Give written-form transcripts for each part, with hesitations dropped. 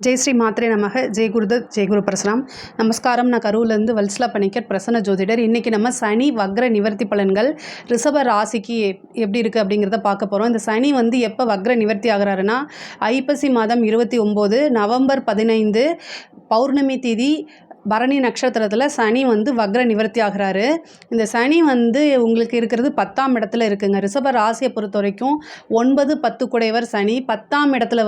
जय श्री मात्रे नमः जय गुरुदत्त जय गुरु परशुराम நமஸ்காரம். நான் கரூர்லேருந்து வல்சலா பணிக்கர் பிரசன்ன ஜோதிடர். இன்றைக்கி நம்ம சனி வக்ர நிவர்த்தி பலன்கள் ரிஷப ராசிக்கு எப்படி இருக்குது அப்படிங்கிறத பார்க்க போகிறோம். இந்த சனி எப்போ வக்ர நிவர்த்தி ஆகிறாருன்னா ஐப்பசி மாதம் 29 நவம்பர் 15 பௌர்ணமி திதி பரணி நட்சத்திரத்தில் சனி வக்ர நிவர்த்தி ஆகிறாரு. இந்த சனி உங்களுக்கு இருக்கிறது 10ஆம் இடத்துல இருக்குங்க. ரிஷப ராசியை பொறுத்த வரைக்கும் 9, 10 குடையவர் சனி 10ஆம் இடத்துல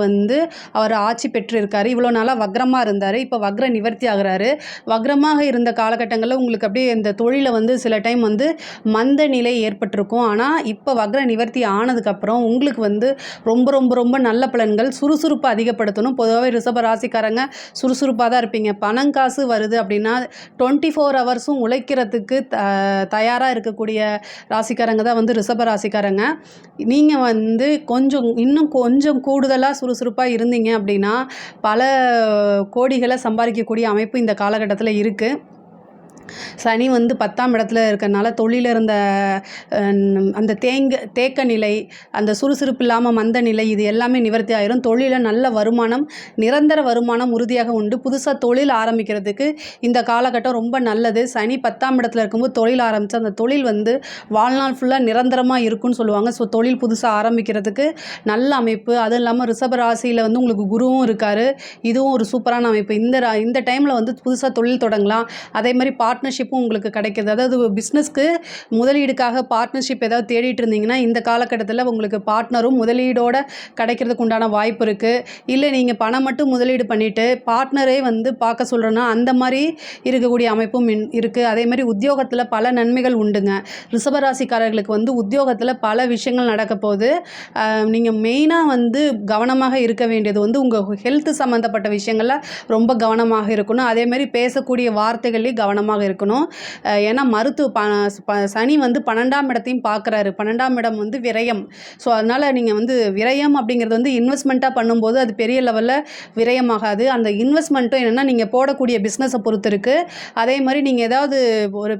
அவர் ஆட்சி பெற்று இருக்காரு. இவ்வளோ நாளாக வக்ரமாக இருந்தார். இப்போ வக்ர நிவர்த்தி ஆகிறாரு. வக்ரமாக இருந்த காலகட்டங்களில் உங்களுக்கு அப்படியே இந்த தொழிலை சில டைம் மந்த நிலை ஏற்பட்டிருக்கும். ஆனால் இப்போ வக்ர நிவர்த்தி ஆனதுக்கப்புறம் உங்களுக்கு ரொம்ப ரொம்ப ரொம்ப நல்ல பலன்கள், சுறுசுறுப்பு அதிகப்படுத்தணும். பொதுவாகவே ரிஷப ராசிக்காரங்க சுறுசுறுப்பாக தான் இருப்பீங்க. பணம் காசு வருது அப்படின்னா 24 ஹவர்ஸும் உழைக்கிறதுக்கு தயாராக இருக்கக்கூடிய ராசிக்காரங்க தான் ரிஷப ராசிக்காரங்க. நீங்கள் இன்னும் கொஞ்சம் கூடுதலாக சுறுசுறுப்பாக இருந்தீங்க அப்படின்னா பல கோடிகளை சம்பாதிக்கக்கூடிய அமைப்பு இந்த காலகட்டத்தில் இருக்குது. சனி 10ஆம் இடத்துல இருக்கிறனால தொழிலில் இருந்த அந்த தேக்க நிலை, அந்த சுறுசுறுப்பு இல்லாமல் மந்த நிலை, இது எல்லாமே நிவர்த்தி ஆயிரும். தொழிலில் நல்ல வருமானம், நிரந்தர வருமானம் உறுதியாக உண்டு. புதுசாக தொழில் ஆரம்பிக்கிறதுக்கு இந்த காலகட்டம் ரொம்ப நல்லது. சனி 10ஆம் இடத்துல இருக்கும்போது தொழில் ஆரம்பித்து அந்த தொழில் வாழ்நாள் ஃபுல்லாக நிரந்தரமாக இருக்குன்னு சொல்லுவாங்க. ஸோ தொழில் புதுசாக ஆரம்பிக்கிறதுக்கு நல்ல அமைப்பு. அதுவும் இல்லாமல் ரிஷப ராசியில் உங்களுக்கு குருவும் இருக்கார். இதுவும் ஒரு சூப்பரான அமைப்பு. இந்த டைமில் புதுசாக தொழில் தொடங்கலாம். அதே மாதிரி பார்ட்னர்ஷிப்பும் உங்களுக்கு கிடைக்கிது. அதாவது பிஸ்னஸ்க்கு முதலீடுக்காக பார்ட்னர்ஷிப் ஏதாவது தேடிட்டு இருந்தீங்கன்னா இந்த காலகட்டத்தில் உங்களுக்கு பார்ட்னரும் முதலீடோடு கிடைக்கிறதுக்கு உண்டான வாய்ப்பு இருக்குது. இல்லை நீங்கள் பணம் மட்டும் முதலீடு பண்ணிவிட்டு பார்ட்னரே பார்க்க சொல்கிறேன்னா அந்த மாதிரி இருக்கக்கூடிய அமைப்பும் இருக்குது. அதே மாதிரி உத்தியோகத்தில் பல நன்மைகள் உண்டுங்க. ரிஷபராசிக்காரர்களுக்கு உத்தியோகத்தில் பல விஷயங்கள் நடக்க போகுது. நீங்கள் மெயினாக கவனமாக இருக்க வேண்டியது உங்கள் ஹெல்த் சம்மந்தப்பட்ட விஷயங்களில் ரொம்ப கவனமாக இருக்கணும். அதே மாதிரி பேசக்கூடிய வார்த்தைகள்லேயும் கவனமாக இருக்கணும். ஏன்னா சனி 12ஆம் இடத்தையும் பார்க்குறாரு. 12ஆம் இடம் விரயம். ஸோ அதனால் நீங்கள் விரயம் அப்படிங்கிறது இன்வெஸ்ட்மெண்ட்டாக பண்ணும்போது அது பெரிய லெவலில் விரயமாகாது. அந்த இன்வெஸ்ட்மெண்ட்டும் என்னென்னா நீங்கள் போடக்கூடிய பிஸ்னஸை பொறுத்து இருக்குது. அதே மாதிரி நீங்கள் ஏதாவது ஒரு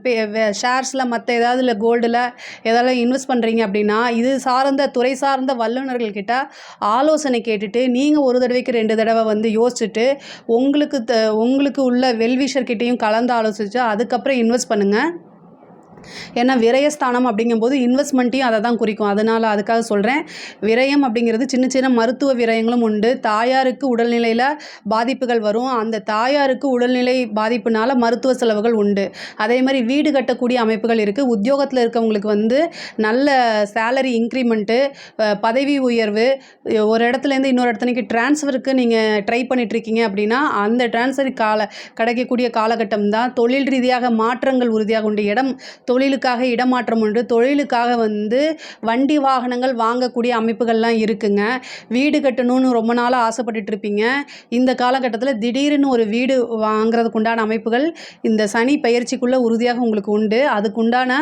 ஷேர்ஸில் மற்ற ஏதாவது இல்லை கோல்டில் ஏதாவது இன்வெஸ்ட் பண்ணுறீங்க அப்படின்னா இது சார்ந்த துறை சார்ந்த வல்லுநர்கள்கிட்ட ஆலோசனை கேட்டுட்டு நீங்கள் ஒரு தடவைக்கு 2 தடவை யோசிச்சுட்டு உங்களுக்கு உள்ள வெல்விஷர்கிட்டையும் கலந்து ஆலோசிச்சு அதுக்கப்புறம் இன்வெஸ்ட் பண்ணுங்கள். ஏன்னா விரயஸ்தானம் அப்படிங்கும்போது இன்வெஸ்ட்மெண்ட்டையும் அதை தான் குறிக்கும். அதனால் அதுக்காக சொல்கிறேன். விரயம் அப்படிங்கிறது சின்ன சின்ன மருத்துவ விரயங்களும் உண்டு. தாயாருக்கு உடல்நிலையில் பாதிப்புகள் வரும். அந்த தாயாருக்கு உடல்நிலை பாதிப்புனால மருத்துவ செலவுகள் உண்டு. அதே மாதிரி வீடு கட்டக்கூடிய அமைப்புகள் இருக்குது. உத்தியோகத்தில் இருக்கவங்களுக்கு நல்ல சேலரி இன்க்ரிமெண்ட்டு, பதவி உயர்வு, ஒரு இடத்துலேருந்து இன்னொரு இடத்துக்கு டிரான்ஸ்ஃபருக்கு நீங்கள் ட்ரை பண்ணிகிட்ருக்கீங்க அப்படின்னா அந்த டிரான்ஸ்ஃபர் கிடைக்கக்கூடிய காலகட்டம் தான். தொழில் ரீதியாக மாற்றங்கள் உறுதியாக உண்டு. தொழிலுக்காக இடமாற்றம் உண்டு. தொழிலுக்காக வண்டி வாகனங்கள் வாங்கக்கூடிய அமைப்புகள்லாம் இருக்குங்க. வீடு கட்டணும்னு ரொம்ப நாளாக ஆசைப்பட்டுட்டு இருப்பீங்க. இந்த காலகட்டத்தில் திடீர்னு ஒரு வீடு வாங்குறதுக்கு உண்டான அமைப்புகள் இந்த சனி பயிற்சிக்குள்ளே உறுதியாக உங்களுக்கு உண்டு. அதுக்குண்டான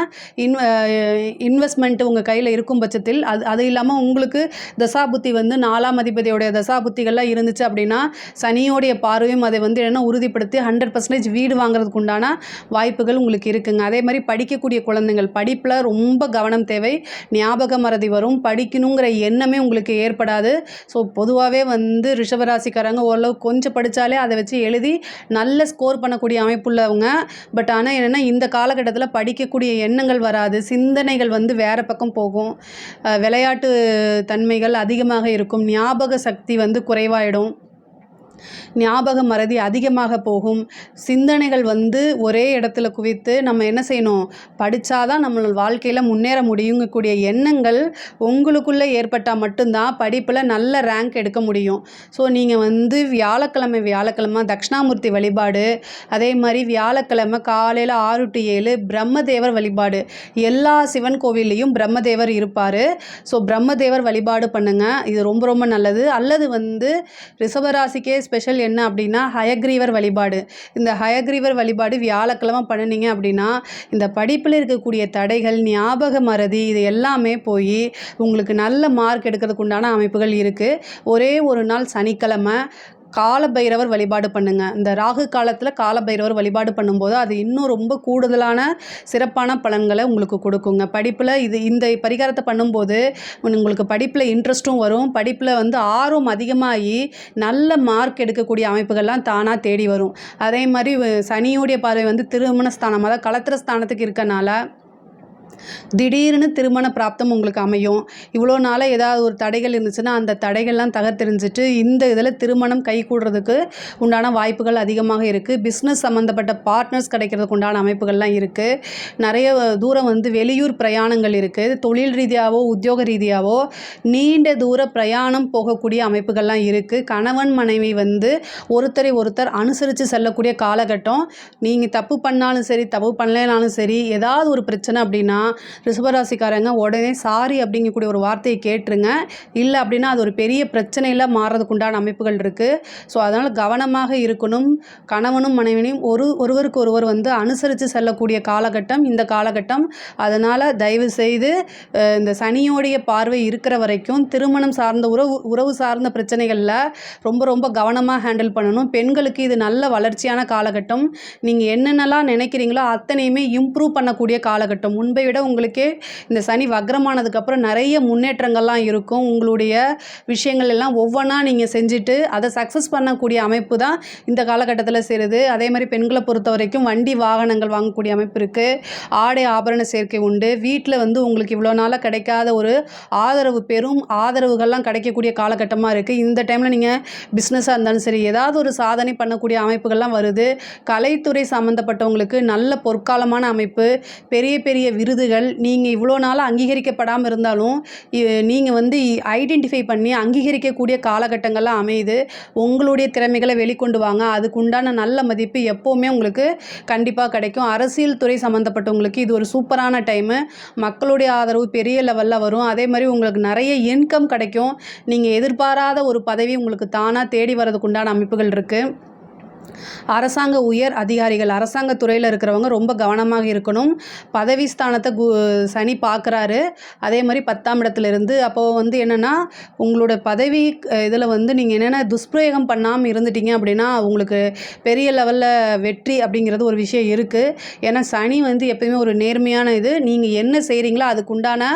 இன்வெஸ்ட்மெண்ட் உங்கள் கையில் இருக்கும் பட்சத்தில் அது இல்லாமல் உங்களுக்கு தசாபுத்தி 4ஆம் அதிபதியோடைய தசாபுத்திகள்லாம் இருந்துச்சு அப்படின்னா சனியோடைய பார்வையும் அதை என்னென்னா உறுதிப்படுத்தி 100% வீடு வாங்குறதுக்கு உண்டான வாய்ப்புகள் உங்களுக்கு இருக்குங்க. அதே மாதிரி படிக்கக்கூடிய குழந்தைகள் படிப்பில் ரொம்ப கவனம் தேவை. ஞாபக மறதி வரும். படிக்கணுங்கிற எண்ணமே உங்களுக்கு ஏற்படாது. ஸோ பொதுவாகவே ரிஷபராசிக்காரங்க ஓரளவு கொஞ்சம் படித்தாலே அதை வச்சு எழுதி நல்ல ஸ்கோர் பண்ணக்கூடிய அமைப்புள்ளவங்க. பட் ஆனால் என்னென்னா இந்த காலகட்டத்தில் படிக்கக்கூடிய எண்ணங்கள் வராது. சிந்தனைகள் வேறு பக்கம் போகும். விளையாட்டு தன்மைகள் அதிகமாக இருக்கும். ஞாபக சக்தி குறைவாயிடும். ஞாபக மறதி அதிகமாக போகும். சிந்தனைகள் ஒரே இடத்துல குவித்து நம்ம என்ன செய்யணும், படித்தாதான் நம்ம வாழ்க்கையில் முன்னேற முடியுங்கக்கூடிய எண்ணங்கள் உங்களுக்குள்ளே ஏற்பட்டால் மட்டும்தான் படிப்பில் நல்ல ரேங்க் எடுக்க முடியும். ஸோ நீங்கள் வியாழக்கிழமை தட்சிணாமூர்த்தி வழிபாடு, அதே மாதிரி வியாழக்கிழமை காலையில் 6 to 7 பிரம்மதேவர் வழிபாடு. எல்லா சிவன் கோவில்லையும் பிரம்மதேவர் இருப்பார். ஸோ பிரம்மதேவர் வழிபாடு பண்ணுங்கள். இது ரொம்ப ரொம்ப நல்லது. அல்லது ரிஷபராசிக்கே ஸ்பெஷல் என்ன அப்படின்னா ஹயக்ரீவர் வழிபாடு. இந்த ஹயக்ரீவர் வழிபாடு வியாழக்கிழமை பண்ணினீங்க அப்படின்னா இந்த படிப்பில் இருக்கக்கூடிய தடைகள், ஞாபக மறதி, இது எல்லாமே போய் உங்களுக்கு நல்ல மார்க் எடுக்கிறதுக்கு உண்டான அமைப்புகள் இருக்குது. ஒரே ஒரு நாள் சனிக்கிழமை காலபைரவர் வழிபாடு பண்ணுங்க. இந்த ராகு காலத்தில காலபைரவர் வழிபாடு பண்ணும்போது, அது இன்னும் ரொம்ப கூடுதலான சிறப்பான பலன்கள உங்களுக்கு கொடுக்குங்க. படிப்புல இந்த பரிகாரத்த பண்ணும்போது, உங்களுக்கு படிப்புல இன்ட்ரெஸ்ட்டும் வரும். படிப்புல வந்து ஆர்வம் அதிகமாகி, நல்ல மார்க் எடுக்கக்கூடிய அமைப்புகள்லாம் தானா தேடி வரும். அதே மாரி சனியுடைய பார்வை வந்து திருமண ஸ்தானம், அதாவது களத்திர ஸ்தானத்துக்கு இருக்கனால, திடீர்னு திருமண பிராப்தம் உங்களுக்கு அமையும். இவ்வளோ நாளா ஏதாவது ஒரு தடைகள் இருந்துச்சுன்னா, அந்த தடைகள்லாம் தகர்த்தெறிஞ்சிட்டு, இந்த இதில திருமணம் கைகூடுறதுக்கு உண்டான வாய்ப்புகள் அதிகமாக இருக்கு. பிஸ்னஸ் சம்மந்தப்பட்ட பார்ட்னர்ஸ் கிடைக்கிறதுக்கு உண்டான அமைப்புகள்லாம் இருக்கு. நெறைய தூரம் வந்து வெளியூர் பிரயாணங்கள் இருக்கு. தொழில் ரீதியாவோ, உத்தியோக ரீதியாவோ நீண்ட தூர பிரயாணம் போகக்கூடிய அமைப்புகள்லாம் இருக்கு. கணவன், மனைவி வந்து ஒருத்தரை ஒருத்தர் அனுசரித்து செல்லக்கூடிய காலகட்டம். நீங்க தப்பு பண்ணாலும் சரி, தப்பு பண்ணலைனாலும் சரி, ஏதாவது ஒரு பிரச்சனை அப்படின்னா, ரிஷபராசிக்காரங்க உடனே சாரி அப்படிங்கக்கூடிய ஒரு வார்த்தையை கேட்டுருங்க. இல்லை அப்படின்னா அது ஒரு பெரிய பிரச்சனையில் மாறுறதுக்கு உண்டான அமைப்புகள் இருக்குது. ஸோ அதனால் கவனமாக இருக்கணும். கணவனும் மனைவியும் ஒருவருக்கு ஒருவர் வந்து அனுசரித்து செல்லக்கூடிய காலகட்டம் இந்த காலகட்டம். அதனால் தயவு செய்து இந்த சனியோடைய பார்வை இருக்கிற வரைக்கும் திருமணம் சார்ந்த உறவு சார்ந்த பிரச்சனைகளில் ரொம்ப ரொம்ப கவனமாக ஹேண்டில் பண்ணணும். பெண்களுக்கு இது நல்ல வளர்ச்சியான காலகட்டம். நீங்கள் என்னென்னலாம் நினைக்கிறீங்களோ அத்தனையுமே இம்ப்ரூவ் பண்ணக்கூடிய காலகட்டம். முன்பை விட உங்களுக்கே இந்த சனி வக்ரமானதுக்கப்புறம் நிறைய முன்னேற்றங்கள்லாம் இருக்கும். உங்களுடைய விஷயங்கள் எல்லாம் ஒவ்வொன்றா நீங்கள் செஞ்சுட்டு அதை சக்ஸஸ் பண்ணக்கூடிய அமைப்பு தான் இந்த காலகட்டத்தில் சேருது. அதே மாதிரி பெண்களை பொறுத்த வரைக்கும் வண்டி வாகனங்கள் வாங்கக்கூடிய அமைப்பு இருக்குது. ஆடை ஆபரண சேர்க்கை உண்டு. வீட்டில் வந்து உங்களுக்கு இவ்வளோ நாளாக கிடைக்காத ஒரு பெரும் ஆதரவுகள்லாம் கிடைக்கக்கூடிய காலகட்டமாக இருக்குது. இந்த டைமில் நீங்கள் பிஸ்னஸாக இருந்தாலும் சரி, ஏதாவது ஒரு சாதனை பண்ணக்கூடிய அமைப்புகள்லாம் வருது. கலைத்துறை சம்மந்தப்பட்டவங்களுக்கு நல்ல பொற்காலமான அமைப்பு, பெரிய பெரிய விருதுகள். நீங்கள் இவ்வளோ நாளாக அங்கீகரிக்கப்படாமல் இருந்தாலும் நீங்கள் வந்து ஐடென்டிஃபை பண்ணி அங்கீகரிக்கக்கூடிய காலகட்டங்கள்லாம் அமையுது. உங்களுடைய திறமைகளை வெளிக்கொண்டு வாங்க. அதுக்கு உண்டான நல்ல மதிப்பு எப்போவுமே உங்களுக்கு கண்டிப்பாக கிடைக்கும். அரசியல் துறை சம்மந்தப்பட்டவங்களுக்கு இது ஒரு சூப்பரான டைமு. மக்களுடைய ஆதரவு பெரிய லெவலில் வரும். அதே மாதிரி உங்களுக்கு நிறைய இன்கம் கிடைக்கும். நீங்கள் எதிர்பாராத ஒரு பதவி உங்களுக்கு தானாக தேடி வரதுக்கு உண்டான அமைப்புகள் இருக்குது. அரசாங்க உயர் அதிகாரிகள், அரசாங்க துறையில் இருக்கிறவங்க ரொம்ப கவனமாக இருக்கணும். பதவி ஸ்தானத்தை சனி பார்க்குறாரு. அதே மாதிரி 10ஆம் இடத்துலேருந்து. அப்போது வந்து என்னென்னா, உங்களோட பதவி இதில் வந்து நீங்கள் என்னென்ன துஷ்பிரயோகம் பண்ணாமல் இருந்துட்டீங்க அப்படின்னா, உங்களுக்கு பெரிய லெவலில் வெற்றி அப்படிங்கிறது ஒரு விஷயம் இருக்குது. ஏன்னா சனி வந்து எப்பயுமே ஒரு நேர்மையான இது. நீங்கள் என்ன செய்கிறீங்களோ அதுக்குண்டான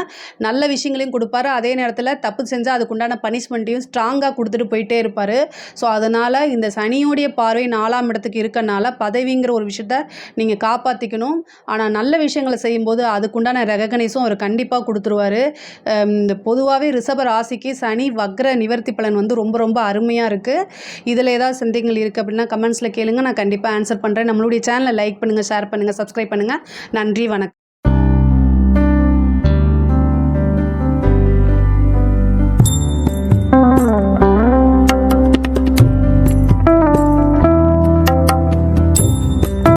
நல்ல விஷயங்களையும் கொடுப்பாரு. அதே நேரத்தில் தப்பு செஞ்சால் அதுக்குண்டான பனிஷ்மெண்ட்டையும் ஸ்ட்ராங்காக கொடுத்துட்டு போயிட்டே இருப்பார். ஸோ அதனால் இந்த சனியோடைய பார்வை 4ஆம் இடத்துக்கு இருக்கனால பதவிங்கிற ஒரு விஷயத்த நீங்கள் காப்பாற்றிக்கணும். ஆனால் நல்ல விஷயங்களை செய்யும்போது அதுக்குண்டான ரெகக்னைஸும் அவர் கண்டிப்பாக கொடுத்துருவார். இந்த பொதுவாகவே ரிஷப ராசிக்கு சனி வக்ர நிவர்த்தி பலன் வந்து ரொம்ப ரொம்ப அருமையாக இருக்குது. இதில் ஏதாவது சந்தேகங்கள் இருக்குது அப்படின்னா கமெண்ட்ஸில் கேளுங்க. நான் கண்டிப்பாக ஆன்சர் பண்ணுறேன். நம்மளுடைய சேனலை லைக் பண்ணுங்கள், ஷேர் பண்ணுங்கள், சப்ஸ்கிரைப் பண்ணுங்கள். நன்றி, வணக்கம்.